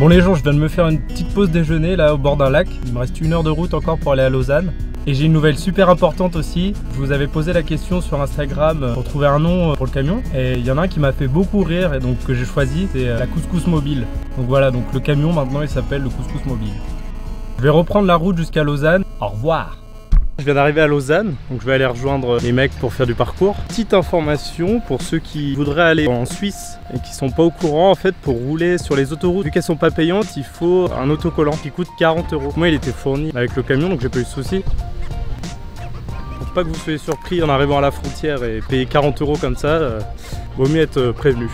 Bon les gens, je viens de me faire une petite pause déjeuner là au bord d'un lac. Il me reste 1 heure de route encore pour aller à Lausanne. Et j'ai une nouvelle super importante aussi. Je vous avais posé la question sur Instagram pour trouver un nom pour le camion. Et il y en a un qui m'a fait beaucoup rire et donc que j'ai choisi, c'est la Couscous Mobile. Donc voilà, donc le camion maintenant il s'appelle le Couscous Mobile. Je vais reprendre la route jusqu'à Lausanne. Au revoir. Je viens d'arriver à Lausanne, donc je vais aller rejoindre les mecs pour faire du parcours. Petite information pour ceux qui voudraient aller en Suisse et qui sont pas au courant, en fait pour rouler sur les autoroutes, vu qu'elles sont pas payantes, il faut un autocollant qui coûte 40 €. Moi il était fourni avec le camion donc j'ai pas eu de soucis. Pour pas que vous soyez surpris en arrivant à la frontière et payer 40 € comme ça, vaut mieux être prévenu.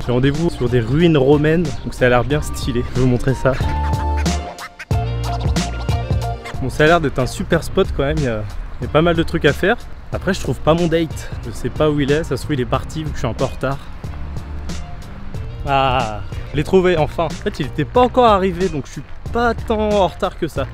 J'ai rendez-vous sur des ruines romaines, donc ça a l'air bien stylé, je vais vous montrer ça. Bon, ça a l'air d'être un super spot quand même, il y a pas mal de trucs à faire. Après je trouve pas mon date, je sais pas où il est, ça se trouve il est parti vu que je suis un peu en retard. Ah, je l'ai trouvé enfin. En fait il était pas encore arrivé donc je suis pas tant en retard que ça.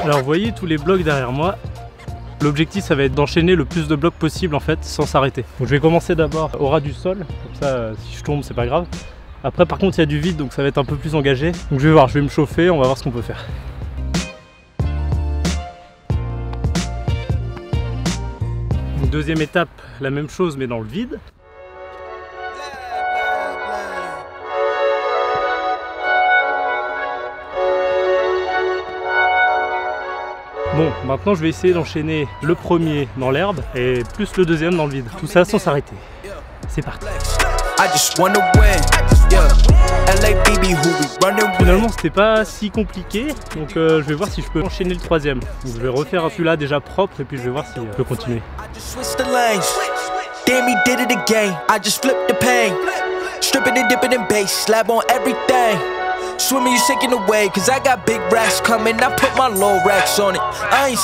Alors vous voyez tous les blocs derrière moi, l'objectif ça va être d'enchaîner le plus de blocs possible en fait sans s'arrêter. Donc je vais commencer d'abord au ras du sol, comme ça si je tombe c'est pas grave. Après par contre il y a du vide donc ça va être un peu plus engagé. Donc je vais voir, je vais me chauffer, on va voir ce qu'on peut faire. Donc, deuxième étape, la même chose mais dans le vide. Bon, maintenant je vais essayer d'enchaîner le premier dans l'herbe et plus le deuxième dans le vide. Tout ça sans s'arrêter. C'est parti. Finalement c'était pas si compliqué, donc je vais voir si je peux enchaîner le troisième. Donc, je vais refaire celui-là déjà propre et puis je vais voir si je peux continuer. Swimming, you shaking away, cause I got big racks coming. I put my low racks on it. I ain't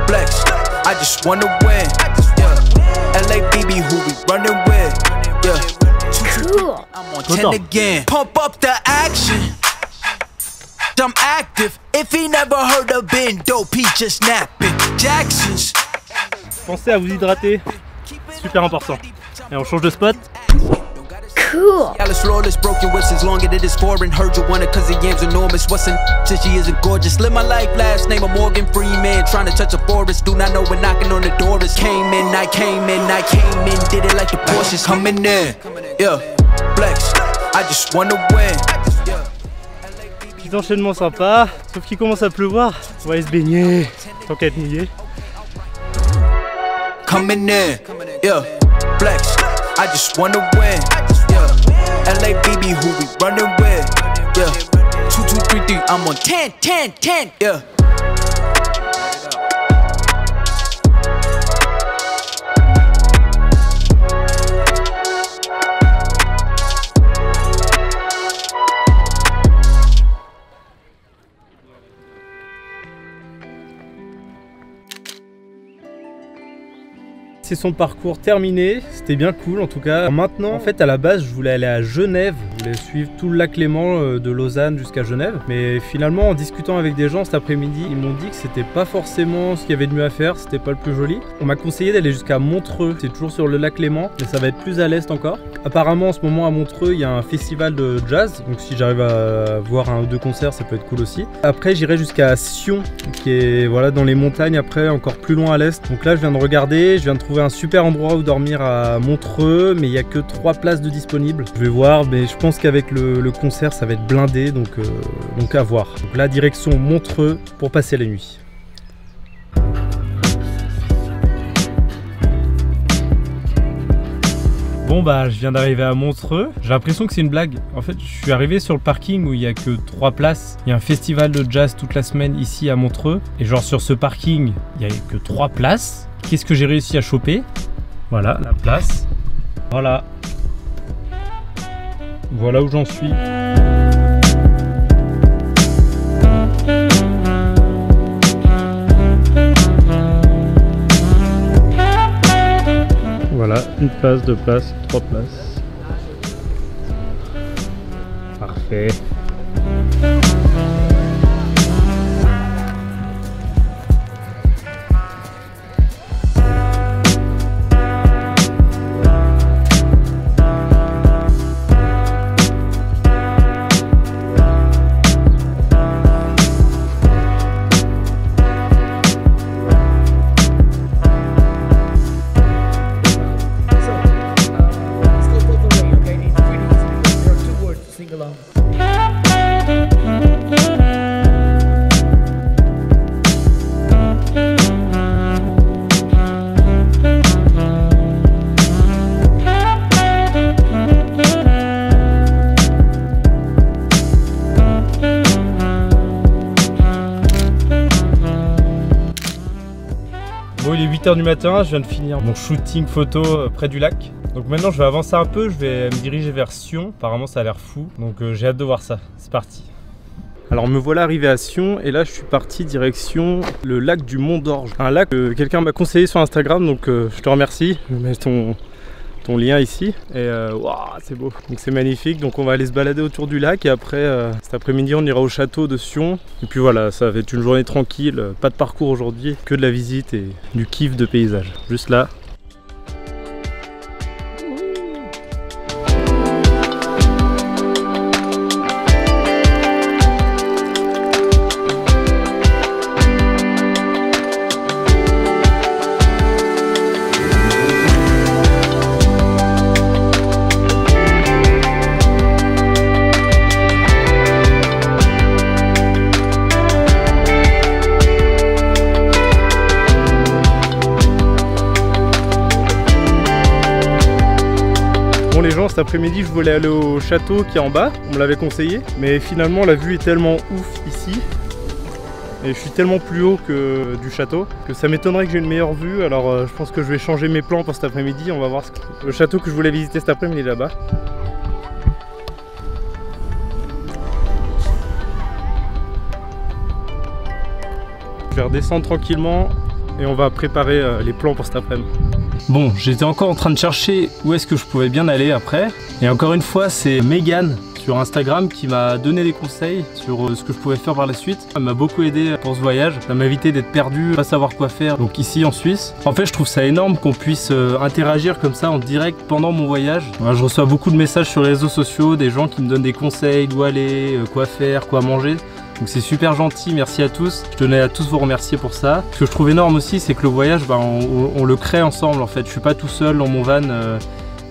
flex, I just wanna win. Yeah, LABB, who we running with? Yeah, cool. I'm on 10 again. Pump up the action. I'm active. If he never heard of Ben Dope, he just napping. Jackson's. Pensez à vous hydrater, super important. Et on change de spot. Cool. Alice Rollers broken whistles longer than this foreign. Heard you want it cause the yam's enormous. What's in since she isn't gorgeous? Live my life last name of Morgan Freeman. Trying to touch a forest. Do not know when knocking on the door is. Came in, I came in, I came in. Did it like the Porsches coming in. Yeah, flex. I just wanna win. Petit enchaînement sympa. Sauf qu'il commence à pleuvoir. On va aller se baigner. Tant qu'à être mouillé. Coming in. Yeah, flex. I just wanna win. LABB, who we running with? Yeah, 2, 2, 3, 3. I'm on 10, 10, 10. Yeah. C'est son parcours terminé, c'était bien cool en tout cas. Maintenant, en fait à la base je voulais aller à Genève, je voulais suivre tout le lac Léman de Lausanne jusqu'à Genève. Mais finalement en discutant avec des gens cet après-midi, ils m'ont dit que c'était pas forcément ce qu'il y avait de mieux à faire, c'était pas le plus joli. On m'a conseillé d'aller jusqu'à Montreux, c'est toujours sur le lac Léman, mais ça va être plus à l'est encore. Apparemment en ce moment à Montreux il y a un festival de jazz, donc si j'arrive à voir 1 ou 2 concerts ça peut être cool aussi. Après j'irai jusqu'à Sion, qui est voilà dans les montagnes après, encore plus loin à l'est. Donc là je viens de regarder, je viens de trouver un super endroit où dormir à Montreux, mais il n'y a que 3 places de disponibles. Je vais voir, mais je pense qu'avec le concert ça va être blindé, donc à voir. Donc là direction Montreux pour passer la nuit. Bon bah je viens d'arriver à Montreux, j'ai l'impression que c'est une blague. En fait je suis arrivé sur le parking où il n'y a que 3 places. Il y a un festival de jazz toute la semaine ici à Montreux. Et genre sur ce parking, il n'y a que 3 places. Qu'est-ce que j'ai réussi à choper? Voilà la place. Voilà. Voilà où j'en suis. Voilà, une place, 2 places, 3 places. Parfait. Bon, il est 8 h du matin, je viens de finir mon shooting photo près du lac. Donc maintenant je vais avancer un peu, je vais me diriger vers Sion. Apparemment ça a l'air fou, donc j'ai hâte de voir ça. C'est parti. Alors me voilà arrivé à Sion et là je suis parti direction le lac du Mont d'Orge. Un lac que quelqu'un m'a conseillé sur Instagram, donc je te remercie. Je vais mettre ton lien ici et waouh, c'est beau, donc c'est magnifique. Donc on va aller se balader autour du lac et après cet après-midi on ira au château de Sion et puis voilà, ça va être une journée tranquille, pas de parcours aujourd'hui, que de la visite et du kiff de paysage, juste là. Les gens, cet après-midi je voulais aller au château qui est en bas, on me l'avait conseillé, mais finalement la vue est tellement ouf ici et je suis tellement plus haut que du château que ça m'étonnerait que j'ai une meilleure vue. Alors je pense que je vais changer mes plans pour cet après-midi. On va voir le château que je voulais visiter cet après-midi là-bas. Je vais redescendre tranquillement et on va préparer les plans pour cet après-midi. Bon, j'étais encore en train de chercher où est-ce que je pouvais bien aller après. Et encore une fois, c'est Megan sur Instagram qui m'a donné des conseils sur ce que je pouvais faire par la suite. Elle m'a beaucoup aidé pour ce voyage. Ça m'a évité d'être perdu, pas savoir quoi faire. Donc ici en Suisse. En fait, je trouve ça énorme qu'on puisse interagir comme ça en direct pendant mon voyage. Moi, je reçois beaucoup de messages sur les réseaux sociaux, des gens qui me donnent des conseils, d'où aller, quoi faire, quoi manger. Donc c'est super gentil, merci à tous. Je tenais à tous vous remercier pour ça. Ce que je trouve énorme aussi, c'est que le voyage, on le crée ensemble en fait. Je suis pas tout seul dans mon van,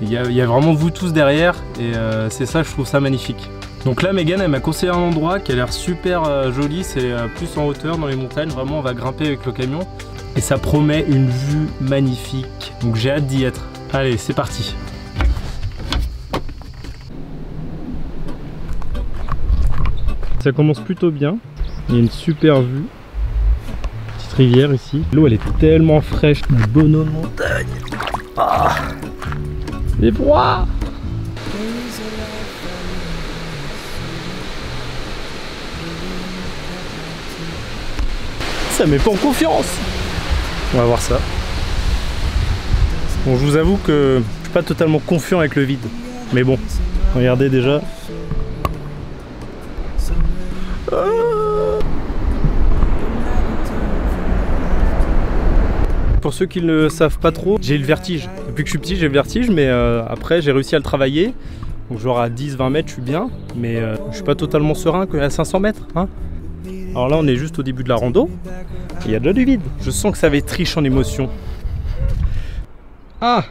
il y a vraiment vous tous derrière et c'est ça, je trouve ça magnifique. Donc là, Megan, elle m'a conseillé un endroit qui a l'air super joli, c'est plus en hauteur dans les montagnes. Vraiment, on va grimper avec le camion et ça promet une vue magnifique. Donc j'ai hâte d'y être. Allez, c'est parti. Ça commence plutôt bien, il y a une super vue, petite rivière ici. L'eau elle est tellement fraîche, une bonne eau de montagne. Ah, les froids. Ça met pas en confiance. On va voir ça. Bon, je vous avoue que je suis pas totalement confiant avec le vide, mais bon, regardez déjà. Pour ceux qui ne le savent pas trop, j'ai le vertige. Depuis que je suis petit, j'ai le vertige, mais après j'ai réussi à le travailler. Donc genre à 10-20 mètres, je suis bien, mais je suis pas totalement serein qu'à 500 mètres. Hein. Alors là, on est juste au début de la rando. Il y a déjà du vide. Je sens que ça va être riche en émotions. Ah!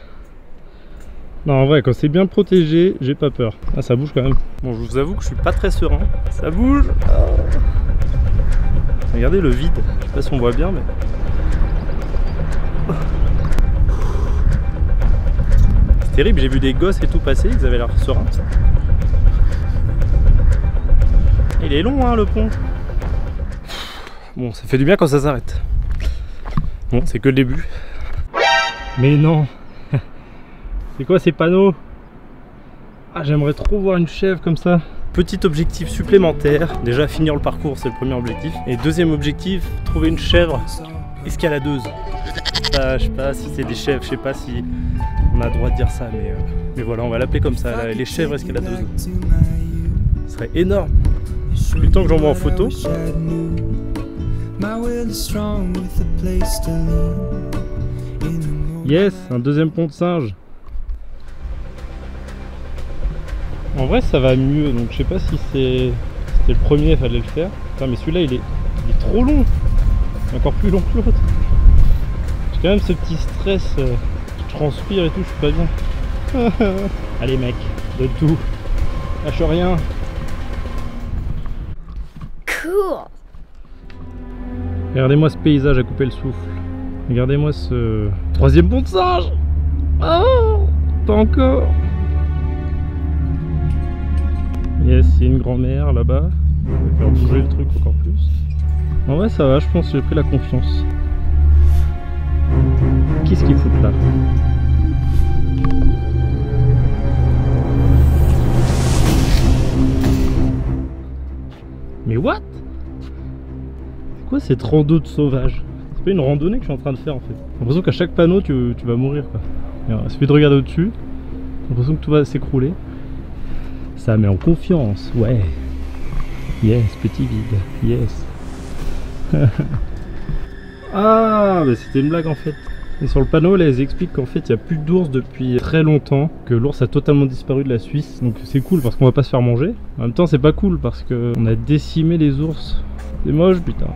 Non, en vrai, quand c'est bien protégé, j'ai pas peur. Ah, ça bouge quand même. Bon, je vous avoue que je suis pas très serein. Ça bouge. Regardez le vide. Je sais pas si on voit bien, mais... C'est terrible, j'ai vu des gosses et tout passer, ils avaient l'air sereins. Il est long hein le pont. Bon, ça fait du bien quand ça s'arrête. Bon, c'est que le début. Mais non. C'est quoi ces panneaux? Ah, j'aimerais trop voir une chèvre comme ça. Petit objectif supplémentaire. Déjà finir le parcours, c'est le premier objectif. Et deuxième objectif, trouver une chèvre escaladeuse. Je sais pas si c'est des chèvres, je sais pas si on a le droit de dire ça, mais voilà, on va l'appeler comme ça, les chèvres escaladeuses. Ce serait énorme. Depuis le temps que j'en vois en photo. Yes, un deuxième pont de singe. En vrai ça va mieux, donc je sais pas si c'était le premier, il fallait le faire. Putain, mais celui-là il est trop long. Il est encore plus long que l'autre. J'ai quand même ce petit stress, je transpire et tout, je suis pas bien. Allez mec, donne tout. Lâche rien. Cool. Regardez-moi ce paysage à couper le souffle. Regardez-moi ce troisième pont de singe. Oh, pas encore. Yes, il y a une grand-mère là-bas. On va faire bouger le truc encore plus. En vrai ça va, je pense que j'ai pris la confiance. Qu'est-ce qu'ils foutent là? Mais what? C'est quoi cette rando de sauvage? C'est pas une randonnée que je suis en train de faire en fait. J'ai l'impression qu'à chaque panneau tu vas mourir quoi. Il suffit de regarder au-dessus. J'ai l'impression que tout va s'écrouler. Ça met en confiance, ouais. Yes, petit vide, yes. Ah, bah c'était une blague en fait. Et sur le panneau là, ils expliquent qu'en fait il n'y a plus d'ours depuis très longtemps, que l'ours a totalement disparu de la Suisse. Donc c'est cool parce qu'on va pas se faire manger. En même temps c'est pas cool parce qu'on a décimé les ours. C'est moche putain.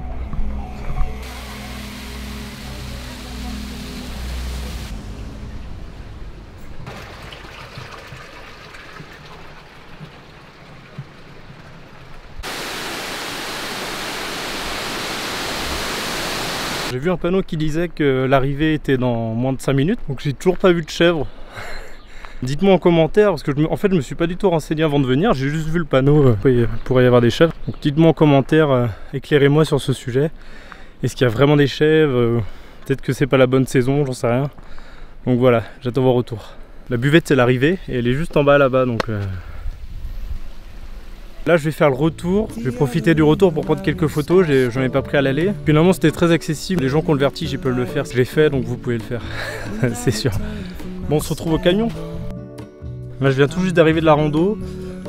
J'ai vu un panneau qui disait que l'arrivée était dans moins de 5 minutes, donc j'ai toujours pas vu de chèvre. Dites-moi en commentaire, parce que en fait je me suis pas du tout renseigné avant de venir, j'ai juste vu le panneau, il pourrait y avoir des chèvres. Donc dites-moi en commentaire, éclairez-moi sur ce sujet. Est-ce qu'il y a vraiment des chèvres? Peut-être que c'est pas la bonne saison, j'en sais rien. Donc voilà, j'attends vos retours. La buvette c'est l'arrivée, et elle est juste en bas là-bas, donc... Là je vais faire le retour, je vais profiter du retour pour prendre quelques photos, j'en ai pas pris à l'aller. Finalement c'était très accessible, les gens qui ont le vertige ils peuvent le faire, je l'ai fait donc vous pouvez le faire, c'est sûr. Bon on se retrouve au camion. Là je viens tout juste d'arriver de la rando,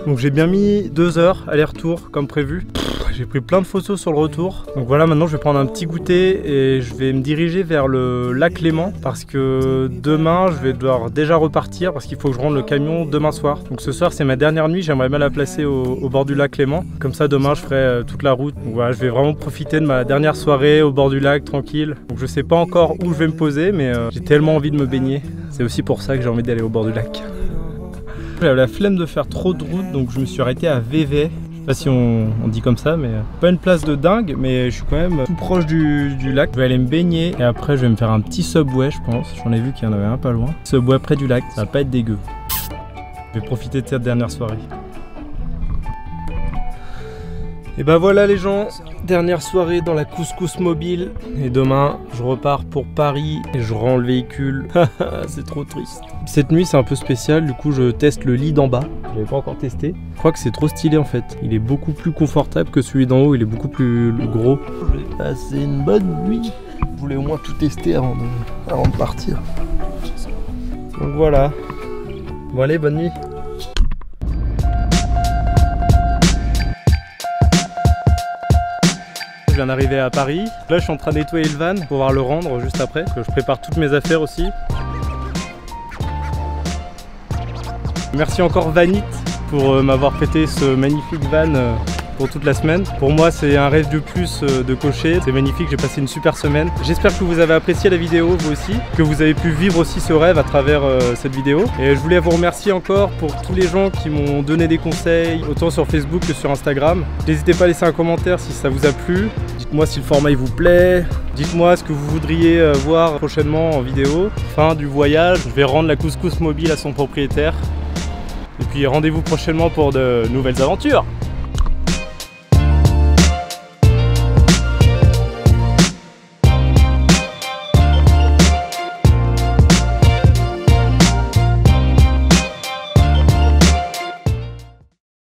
donc j'ai bien mis 2 heures aller-retour comme prévu. J'ai pris plein de photos sur le retour. Donc voilà, maintenant je vais prendre un petit goûter et je vais me diriger vers le lac Léman parce que demain je vais devoir déjà repartir parce qu'il faut que je rende le camion demain soir. Donc ce soir c'est ma dernière nuit, j'aimerais bien la placer au bord du lac Léman. Comme ça demain je ferai toute la route. Donc voilà, je vais vraiment profiter de ma dernière soirée au bord du lac tranquille. Donc je sais pas encore où je vais me poser mais j'ai tellement envie de me baigner. C'est aussi pour ça que j'ai envie d'aller au bord du lac. J'avais la flemme de faire trop de route donc je me suis arrêté à Vevey. Je sais pas si on dit comme ça, mais pas une place de dingue, mais je suis quand même tout proche du lac. Je vais aller me baigner et après je vais me faire un petit Subway, je pense. J'en ai vu qu'il y en avait un pas loin. Subway près du lac, ça va pas être dégueu. Je vais profiter de cette dernière soirée. Et ben voilà les gens, dernière soirée dans la couscous mobile. Et demain, je repars pour Paris et je rends le véhicule. C'est trop triste. Cette nuit, c'est un peu spécial, du coup je teste le lit d'en bas. Je l'avais pas encore testé. Je crois que c'est trop stylé en fait. Il est beaucoup plus confortable que celui d'en haut, il est beaucoup plus gros. Je vais passer une bonne nuit. Je voulais au moins tout tester avant de partir. Donc voilà. Bon allez, bonne nuit. Je viens d'arriver à Paris. Là je suis en train de nettoyer le van pour pouvoir le rendre juste après. Que je prépare toutes mes affaires aussi. Merci encore Vanit pour m'avoir prêté ce magnifique van pour toute la semaine. Pour moi c'est un rêve de plus de cocher. C'est magnifique, j'ai passé une super semaine. J'espère que vous avez apprécié la vidéo vous aussi. Que vous avez pu vivre aussi ce rêve à travers cette vidéo. Et je voulais vous remercier encore pour tous les gens qui m'ont donné des conseils autant sur Facebook que sur Instagram. N'hésitez pas à laisser un commentaire si ça vous a plu. Dites-moi Dites-moi si le format il vous plaît. Dites-moi ce que vous voudriez voir prochainement en vidéo. Fin du voyage, je vais rendre la couscous mobile à son propriétaire. Et puis rendez-vous prochainement pour de nouvelles aventures.